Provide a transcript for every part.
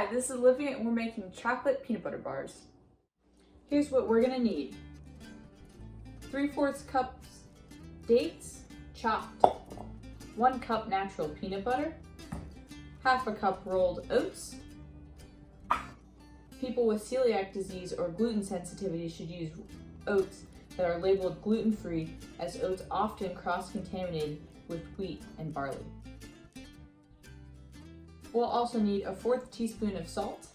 Hi, this is Olivia and we're making chocolate peanut butter bars. Here's what we're gonna need. 3/4 cups dates, chopped. 1 cup natural peanut butter. 1/2 cup rolled oats. People with celiac disease or gluten sensitivity should use oats that are labeled gluten-free, as oats often cross-contaminated with wheat and barley. We'll also need a 1/4 teaspoon of salt,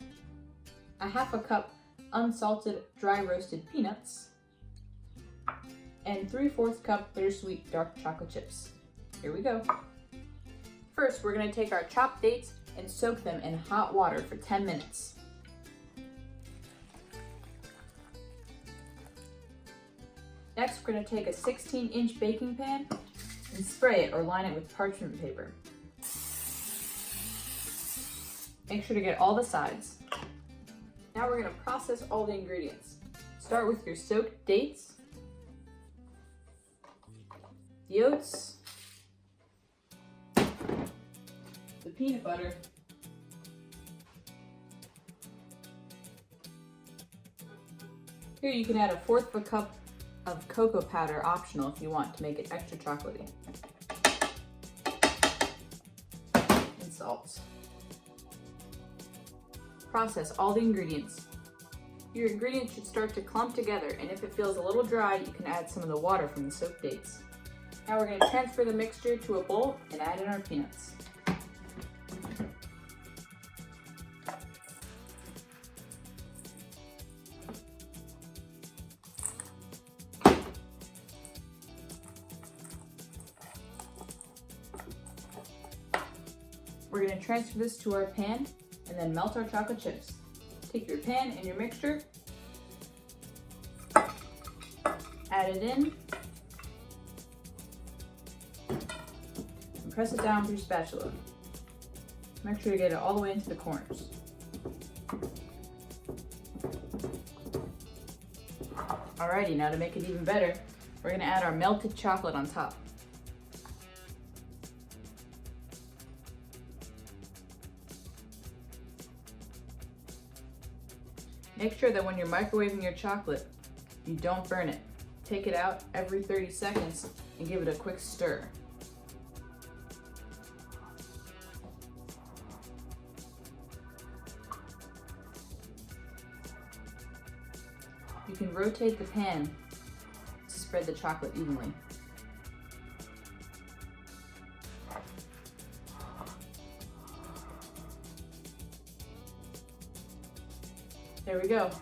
1/2 cup unsalted dry roasted peanuts, and 3/4 cup bittersweet dark chocolate chips. Here we go. First, we're going to take our chopped dates and soak them in hot water for 10 minutes. Next, we're going to take a 16-inch baking pan and spray it or line it with parchment paper. Make sure to get all the sides. Now we're going to process all the ingredients. Start with your soaked dates, the oats, the peanut butter, here you can add a 1/4 cup of cocoa powder, optional if you want to make it extra chocolatey, and salt. Process all the ingredients. Your ingredients should start to clump together, and if it feels a little dry, you can add some of the water from the soaked dates. Now we're going to transfer the mixture to a bowl and add in our peanuts. We're going to transfer this to our pan and then melt our chocolate chips. Take your pan and your mixture, add it in, and press it down with your spatula. Make sure to get it all the way into the corners. Alrighty, now to make it even better, we're going to add our melted chocolate on top. Make sure that when you're microwaving your chocolate, you don't burn it. Take it out every 30 seconds and give it a quick stir. You can rotate the pan to spread the chocolate evenly. There we go.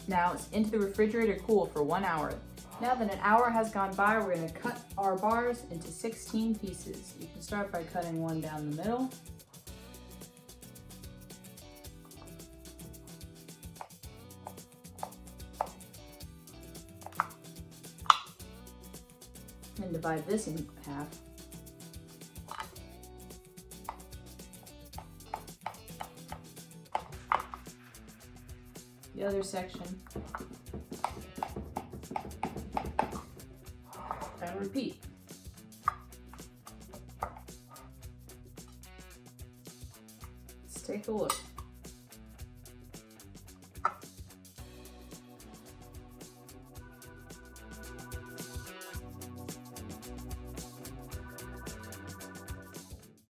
Now it's into the refrigerator cool for 1 hour. Now that an hour has gone by, we're going to cut our bars into 16 pieces. You can start by cutting one down the middle. And divide this in half. The other section, and repeat. Let's take a look.